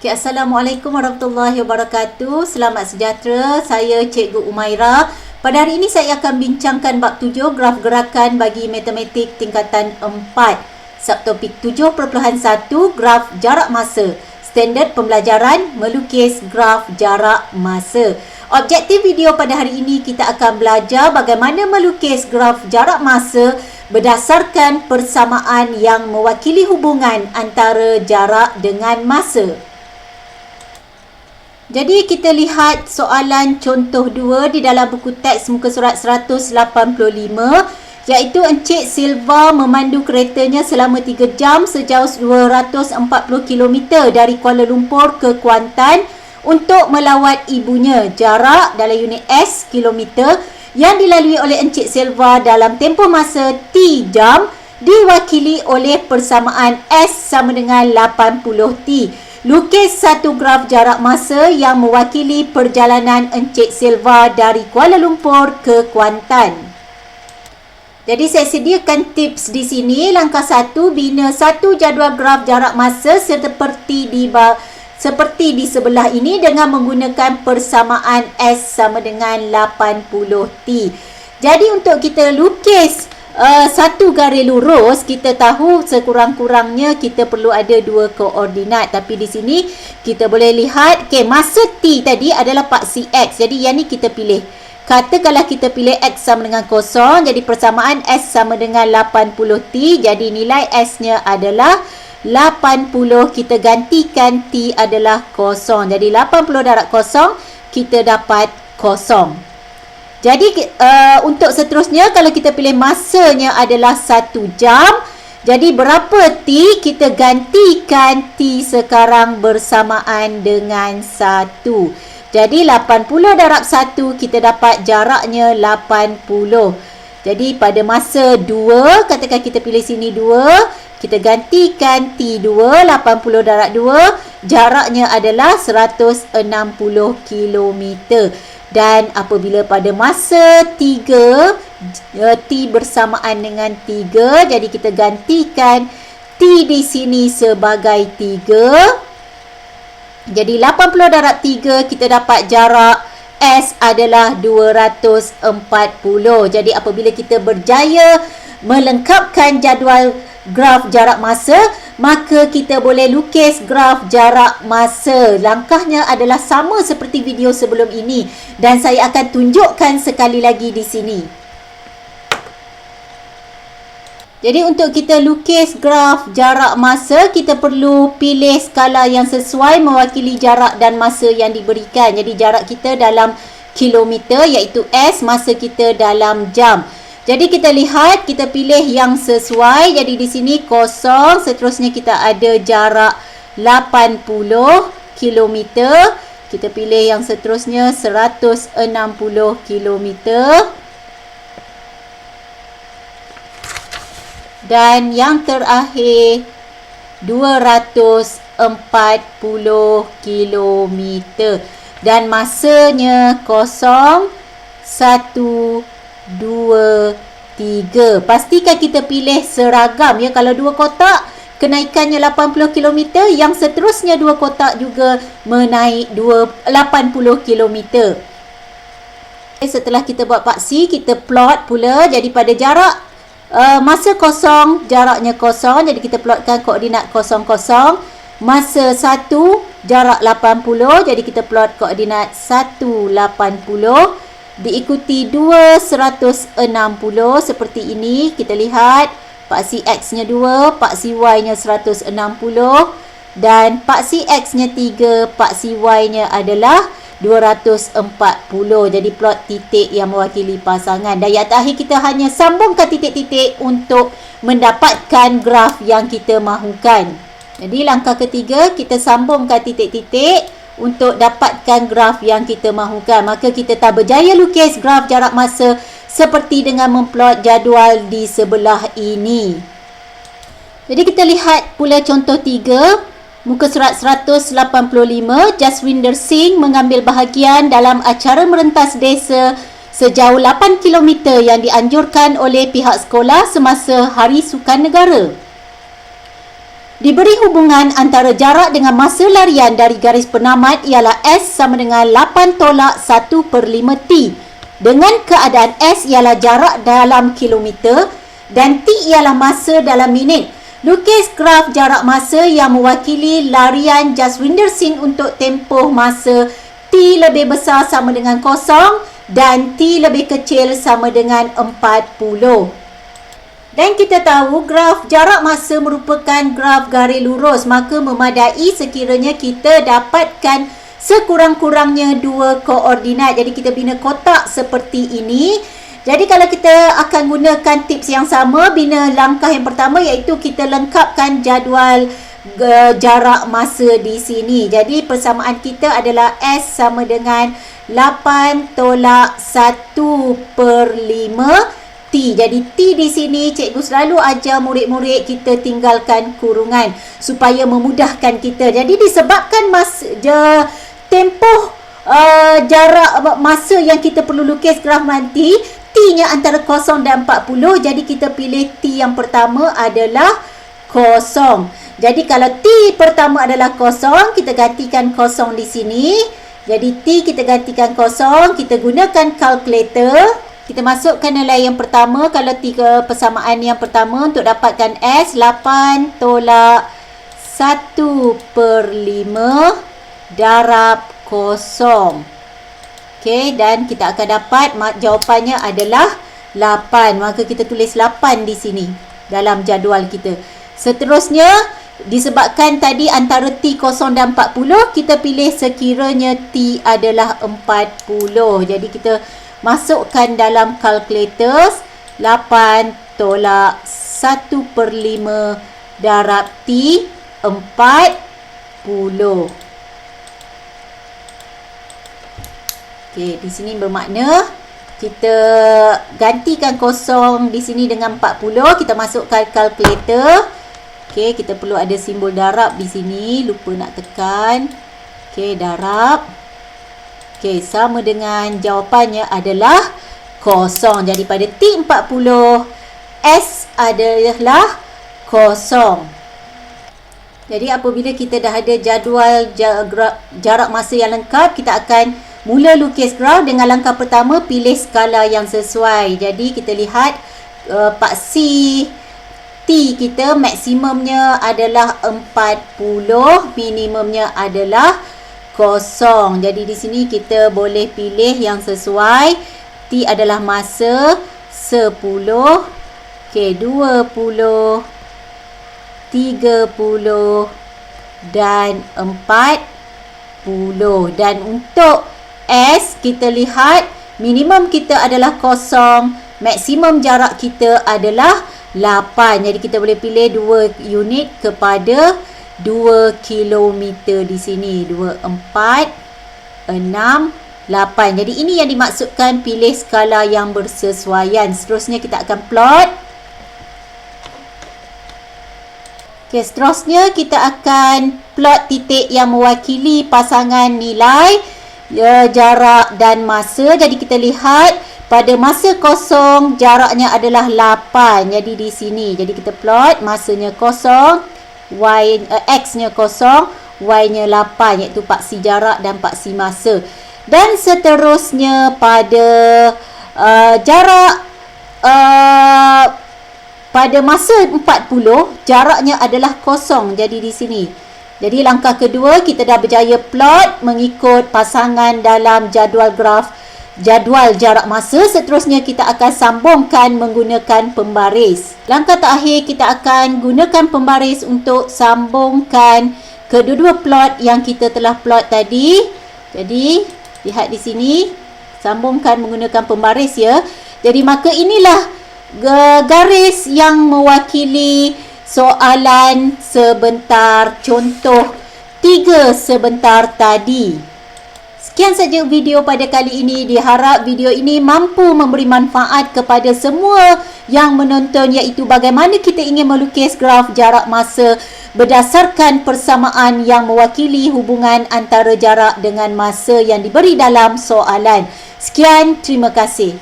Okay, Assalamualaikum warahmatullahi wabarakatuh. Selamat sejahtera. Saya Cikgu Umaira. Pada hari ini saya akan bincangkan bab 7 graf gerakan bagi matematik tingkatan 4. Subtopik 7.1 graf jarak masa. Standard pembelajaran melukis graf jarak masa. Objektif video pada hari ini kita akan belajar bagaimana melukis graf jarak masa berdasarkan persamaan yang mewakili hubungan antara jarak dengan masa. Jadi kita lihat soalan contoh 2 di dalam buku teks muka surat 185, iaitu Encik Silva memandu keretanya selama 3 jam sejauh 240 km dari Kuala Lumpur ke Kuantan untuk melawat ibunya. Jarak dalam unit S kilometer yang dilalui oleh Encik Silva dalam tempoh masa T jam diwakili oleh persamaan S sama dengan 80T. Lukis satu graf jarak masa yang mewakili perjalanan Encik Silva dari Kuala Lumpur ke Kuantan. Jadi saya sediakan tips di sini. Langkah 1, bina satu jadual graf jarak masa seperti di sebelah ini dengan menggunakan persamaan S sama dengan 80T. Jadi untuk kita lukis satu garis lurus, kita tahu sekurang-kurangnya kita perlu ada 2 koordinat. Tapi di sini kita boleh lihat, masa T tadi adalah paksi X. Jadi yang ni kita pilih. Katakanlah kita pilih X sama dengan 0, jadi persamaan S sama dengan 80T. Jadi nilai S-nya adalah 80. Kita gantikan T adalah 0. Jadi 80 darab 0, kita dapat 0. Jadi untuk seterusnya, kalau kita pilih masanya adalah 1 jam, jadi berapa T? Kita gantikan T sekarang bersamaan dengan 1. Jadi 80 darab 1, kita dapat jaraknya 80. Jadi pada masa 2, katakan kita pilih sini 2, kita gantikan T2, 80 darab 2, jaraknya adalah 160 km. Dan apabila pada masa 3, T bersamaan dengan 3, jadi kita gantikan T di sini sebagai 3. Jadi 80 darab 3, kita dapat jarak S adalah 240. Jadi apabila kita berjaya melengkapkan jadual graf jarak masa, maka kita boleh lukis graf jarak masa. Langkahnya adalah sama seperti video sebelum ini dan saya akan tunjukkan sekali lagi di sini. Jadi untuk kita lukis graf jarak masa, kita perlu pilih skala yang sesuai mewakili jarak dan masa yang diberikan. Jadi jarak kita dalam kilometer iaitu S, masa kita dalam jam. Jadi kita lihat, kita pilih yang sesuai. Jadi di sini 0, seterusnya kita ada jarak 80 km. Kita pilih yang seterusnya 160 km. Dan yang terakhir 240 km. Dan masanya 0, 1, 2, 3. Pastikan kita pilih seragam ya. Kalau 2 kotak kenaikannya 80 km, yang seterusnya 2 kotak juga menaik 80 km. Setelah kita buat paksi, kita plot pula. Jadi pada jarak masa 0, jaraknya 0, jadi kita plotkan koordinat 0, 0. Masa 1, jarak 80, jadi kita plot koordinat 180. Diikuti 260 seperti ini. Kita lihat paksi X-nya 2, paksi Y-nya 160 dan paksi X-nya 3, paksi Y-nya adalah 240. Jadi plot titik yang mewakili pasangan. Dan yang terakhir kita hanya sambungkan titik-titik untuk mendapatkan graf yang kita mahukan. Jadi langkah ketiga, kita sambungkan titik-titik untuk dapatkan graf yang kita mahukan. Maka kita tak berjaya lukis graf jarak masa seperti dengan memplot jadual di sebelah ini. Jadi kita lihat pula contoh 3. Muka surat 185, Jaswinder Singh mengambil bahagian dalam acara merentas desa sejauh 8 km yang dianjurkan oleh pihak sekolah semasa Hari Sukan Negara. Diberi hubungan antara jarak dengan masa larian dari garis penamat ialah S sama dengan 8 tolak 1/5 T. Dengan keadaan S ialah jarak dalam kilometer dan T ialah masa dalam minit. Lukis graf jarak masa yang mewakili larian Jaswinder Singh untuk tempoh masa T lebih besar sama dengan 0 dan T lebih kecil sama dengan 40. Dan kita tahu graf jarak masa merupakan graf garis lurus, maka memadai sekiranya kita dapatkan sekurang-kurangnya dua koordinat. Jadi kita bina kotak seperti ini. Jadi kalau kita akan gunakan tips yang sama, bina langkah yang pertama iaitu kita lengkapkan jadual jarak masa di sini. Jadi persamaan kita adalah S sama dengan 8 tolak 1/5 T. Jadi T di sini cikgu selalu ajar murid-murid kita tinggalkan kurungan supaya memudahkan kita. Jadi disebabkan tempoh jarak masa yang kita perlu lukis graf nanti, T-nya antara 0 dan 40. Jadi kita pilih T yang pertama adalah 0. Jadi kalau T pertama adalah 0, kita gantikan 0 di sini. Jadi T kita gantikan 0. Kita gunakan kalkulator. Kita masukkan nilai yang pertama. Kalau tiga persamaan yang pertama untuk dapatkan S, 8 tolak 1/5 darab 0. Okey, dan kita akan dapat jawapannya adalah 8. Maka kita tulis 8 di sini dalam jadual kita. Seterusnya, disebabkan tadi antara T 0 dan 40, kita pilih sekiranya T adalah 40. Jadi kita masukkan dalam kalkulator 8 tolak 1/5 darab T 40. Okey, di sini bermakna kita gantikan 0 di sini dengan 40. Kita masukkan kalkulator. Okey, kita perlu ada simbol darab di sini. Lupa nak tekan. Okey, darab. Okey, sama dengan jawapannya adalah 0. Jadi pada T 40, S adalah 0. Jadi apabila kita dah ada jadual jarak masa yang lengkap, kita akan mula lukis graf. Dengan langkah pertama, pilih skala yang sesuai. Jadi kita lihat paksi T kita maksimumnya adalah 40, minimumnya adalah 0. Jadi di sini kita boleh pilih yang sesuai. T adalah masa 10, okey, 20, 30 dan 40. Dan untuk S, kita lihat minimum kita adalah 0, maksimum jarak kita adalah 8. Jadi kita boleh pilih 2 unit kepada 2 kilometer di sini. 2, 4, 6, 8. Jadi ini yang dimaksudkan pilih skala yang bersesuaian. Seterusnya kita akan plot. Okay, seterusnya kita akan plot titik yang mewakili pasangan nilai jarak dan masa. Jadi kita lihat pada masa kosong jaraknya adalah 8. Jadi di sini. Jadi kita plot masanya kosong, X-nya kosong, Y-nya 8, iaitu paksi jarak dan paksi masa. Dan seterusnya pada jarak pada masa 40 jaraknya adalah kosong. Jadi di sini. Jadi langkah kedua kita dah berjaya plot mengikut pasangan dalam jadual graf jadual jarak masa. Seterusnya kita akan sambungkan menggunakan pembaris. Langkah terakhir kita akan gunakan pembaris untuk sambungkan kedua-dua plot yang kita telah plot tadi. Jadi lihat di sini, sambungkan menggunakan pembaris ya. Jadi maka inilah garis yang mewakili soalan sebentar contoh 3 sebentar tadi. Sekian saja video pada kali ini. Diharap video ini mampu memberi manfaat kepada semua yang menonton, iaitu bagaimana kita ingin melukis graf jarak masa berdasarkan persamaan yang mewakili hubungan antara jarak dengan masa yang diberi dalam soalan. Sekian, terima kasih.